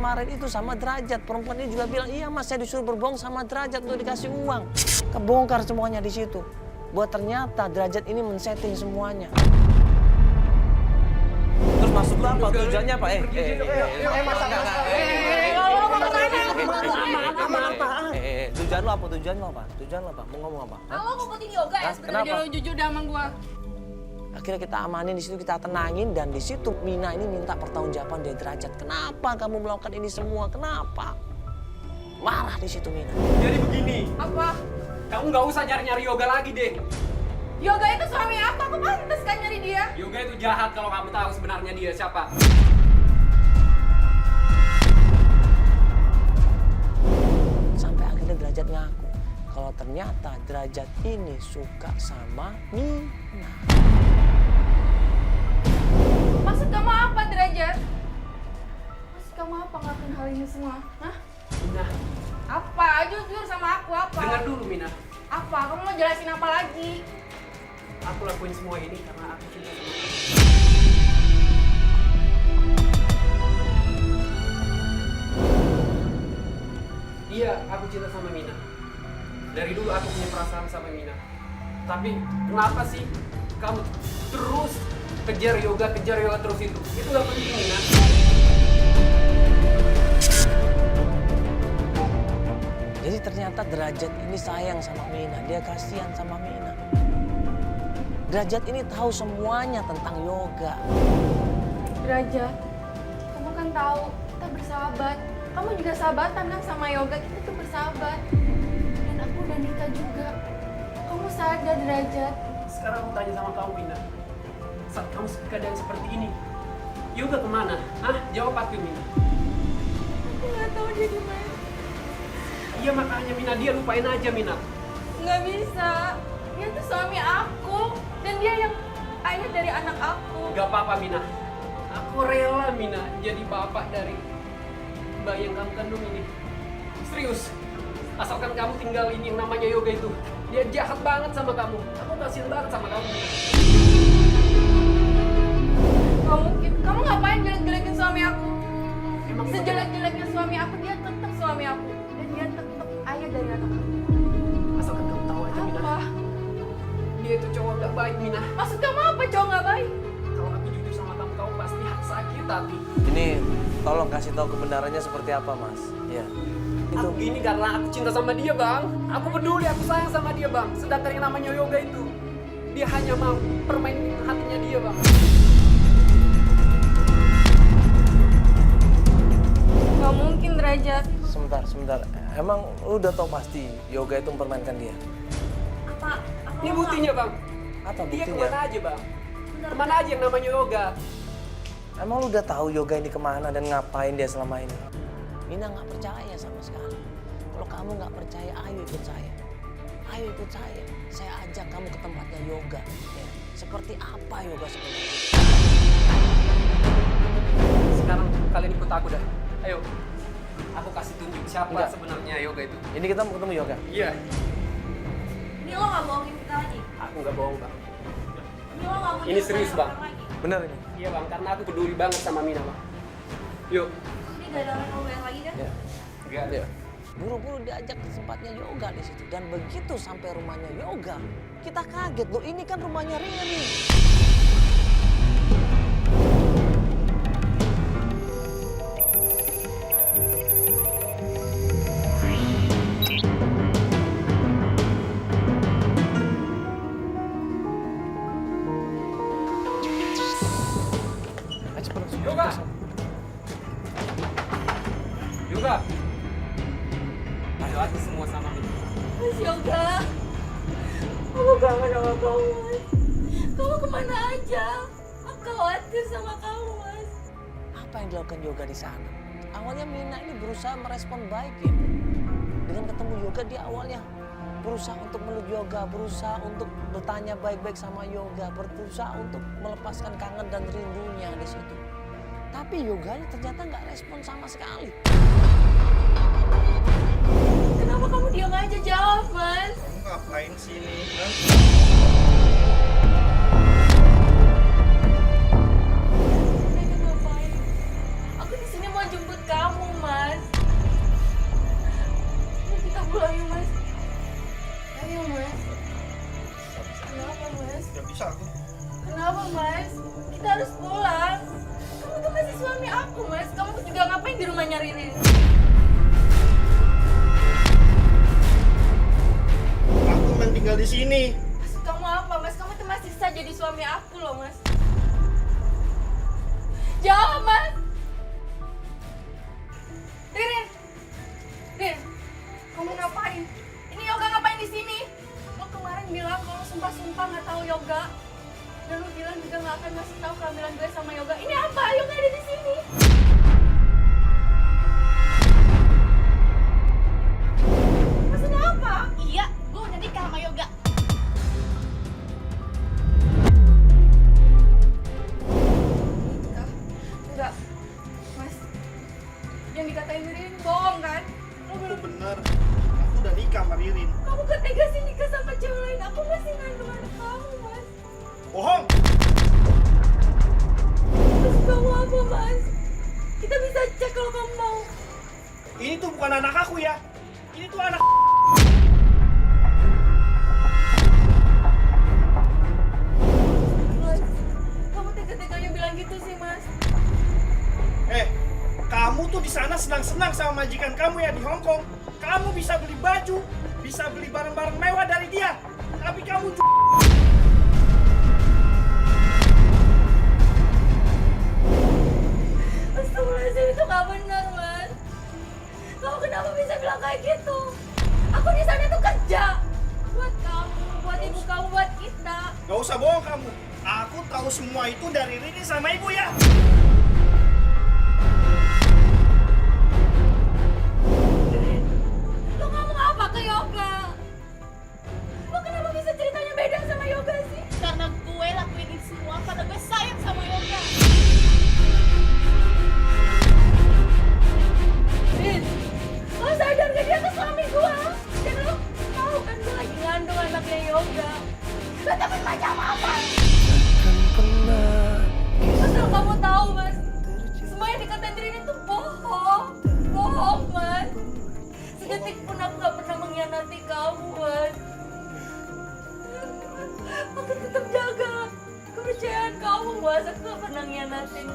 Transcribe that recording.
kemarin itu sama Derajat. Perempuan ini juga bilang, iya mas saya disuruh berbohong sama Derajat untuk dikasih uang. Kebongkar semuanya di situ. Bahwa ternyata Derajat ini men-setting semuanya. Terus maksud lu apa? Tujuannya apa? Tujuan lu apa? Tujuan lu apa? Tujuan lu apa? Mau ngomong apa? Kalau mau ikutin yoga ya sebenarnya lo jujur sama gua. Akhirnya kita amanin di situ, kita tenangin, dan di situ Mina ini minta pertanggungjawaban dari Derajat. Kenapa kamu melakukan ini semua? Kenapa? Marah di situ Mina. Jadi begini, Apa? kamu nggak usah nyari-nyari Yoga lagi deh. Yoga itu suami aku pantas kan nyari dia. Yoga itu jahat kalau kamu tahu sebenarnya dia siapa. Sampai akhirnya Derajat ngaku kalau ternyata Derajat ini suka sama Mina. Maksud kamu apa, Derajat? Maksud kamu apa ngelakuin hal ini semua? Hah? Mina, Apa? Jujur sama aku apa? dengar dulu Mina. Apa? Kamu mau jelasin apa lagi? Aku lakuin semua ini karena aku cinta sama kamu. Iya, aku cinta sama Mina. Dari dulu aku punya perasaan sama Mina. Tapi kenapa sih kamu terus kejar yoga terus itu? Itu gak penting Mina. Jadi ternyata Derajat ini sayang sama Mina, dia kasihan sama Mina. Derajat ini tahu semuanya tentang yoga. Derajat, kamu kan tahu kita bersahabat. Kamu juga sahabatan kan sama yoga, kita tuh bersahabat. Dan aku udah nikah juga. Kamu sadar, Derajat? Sekarang aku tanya sama kamu Mina. Saat kamu keadaan seperti ini, yoga kemana? Hah? Jawab aku Mina. Aku nggak tahu dia di mana. Iya makanya Mina, dia lupain aja Mina. Nggak bisa. Dia tuh suami aku. Dan dia yang ayah dari anak aku. Gak apa-apa Mina. Aku rela Mina jadi bapak dari bayi yang kamu kandung ini. Serius. Asalkan kamu tinggal ini yang namanya yoga itu. Dia jahat banget sama kamu. Aku kasihan banget sama kamu Mina. Nggak mungkin. Kamu ngapain jelek-jelekin suami aku? Emang itu Sejelek-jeleknya suami aku, dia tetap suami aku. Dan dia tetap ayah dari anak aku. asalkan kamu tahu aja Mina. Apa? Dia itu cowok gak baik Mina. Maksud kamu apa cowok nggak baik? Kalau aku jujur sama kamu, kamu pasti sakit hati. Ini tolong kasih tahu kebenarannya seperti apa mas. Ya. Itu Aku gini karena aku cinta sama dia bang. Aku peduli, aku sayang sama dia bang. Sedangkan yang namanya yoga itu, dia hanya mau permainin hatinya dia bang. Nggak mungkin, Derajat. sebentar. Emang lu udah tahu pasti yoga itu mempermainkan dia? Apa? Ini buktinya bang. Apa Dia buktinya? kemana aja bang? Kemana aja yang namanya yoga? Emang lu udah tahu yoga ini kemana dan ngapain dia selama ini? Mina nggak percaya sama sekali. Kalau kamu nggak percaya, ayo ikut saya. Ayo ikut saya. Saya ajak kamu ke tempatnya yoga. Ya. Seperti apa yoga sebenarnya? Sekarang kalian ikut aku dah. Ayo. Aku kasih tunjuk siapa Enggak. sebenarnya yoga itu. Ini kita mau ketemu yoga. Iya. Ini lo nggak bohongin kita lagi? Aku nggak bohong bang. Ini lo nggak mau Ini serius bang. Bener ini? Iya bang, karena aku peduli banget sama Mina bang. Yuk. Ini gak ada orang yang bayar lagi kan? Ya. Enggak. Ya. Buru-buru diajak ke tempatnya yoga di situ, dan begitu sampai rumahnya yoga, kita kaget loh, ini kan rumahnya Riri. Yoga. Yoga. Ayo aja semua sama Mina. Mas Yoga, aku kangen sama kamu, Mas. Kamu kemana aja? Aku khawatir sama kamu, Mas. Apa yang dilakukan yoga di sana? Awalnya Mina ini berusaha merespon baik ya. Dengan ketemu yoga dia awalnya berusaha untuk meluk yoga, berusaha untuk bertanya baik-baik sama yoga, berusaha untuk melepaskan kangen dan rindunya di situ. Tapi yoganya ternyata nggak respon sama sekali. Kenapa kamu diam aja? Jawab, Mas. Kamu ngapain sini? Mereka ngapain? Aku di sini mau jemput kamu, kita harus pulang. Kamu tuh masih suami aku, Mas. Kamu juga ngapain di rumahnya Ririn? Aku memang tinggal di sini. Maksud kamu apa, Mas? Kamu tuh masih sah jadi suami aku loh, Mas. Jawab, Mas. Ririn, Ririn, kamu ngapain? Ini Yoga ngapain di sini? Lo kemarin bilang kalau sumpah-sumpah nggak tahu Yoga, dan lo bilang juga nggak akan ngasih tahu kehamilan gue sama Yoga. Ini apa? Yoga ada di sini. Maksudnya apa? Iya, gue udah nikah sama Yoga. Nikah? Enggak, Mas. Yang dikatain Ririn bohong kan? Lo Itu belum. bener. Aku udah nikah sama Ririn. Kamu kan tega sih nikah sama cewek lain. Aku masih ngandung anak kamu, Mas. Bohong. Terus kamu apa, Mas? Kita bisa cek kalau kamu mau. Ini tuh bukan anak aku ya. Ini tuh anak. Mas, kamu tega-teganya bilang gitu sih, Mas. Kamu tuh di sana senang-senang sama majikan kamu ya di Hong Kong. Kamu bisa beli baju, bisa beli barang-barang mewah dari dia. Tapi kamu Astagfirullahaladzim, itu gak benar, Mas. Kamu kenapa bisa bilang kayak gitu? Aku di sana tuh kerja. Buat kamu, buat ibu kamu, buat kita. gak usah bohong kamu. Aku tahu semua itu dari Rini sama ibu ya. Lo ngomong apa ke Yoga? Lo kenapa bisa ceritanya beda sama Yoga sih? Karena gue lakuin ini semua karena gue sayang sama Yoga. Rin, lo sadar gak dia tuh suami gua? Dan lo tahu kan gue lagi ngandung anaknya Yoga. Lo tapi macam apa? Asal kamu tahu, Mas, semua yang dikatain Rin itu bohong. Bohong, Mas. Sedetik pun aku gak pernah mengkhianati kamu, Mas. Aku tetap jaga kepercayaan kamu, Mas. Aku gak pernah mengkhianatin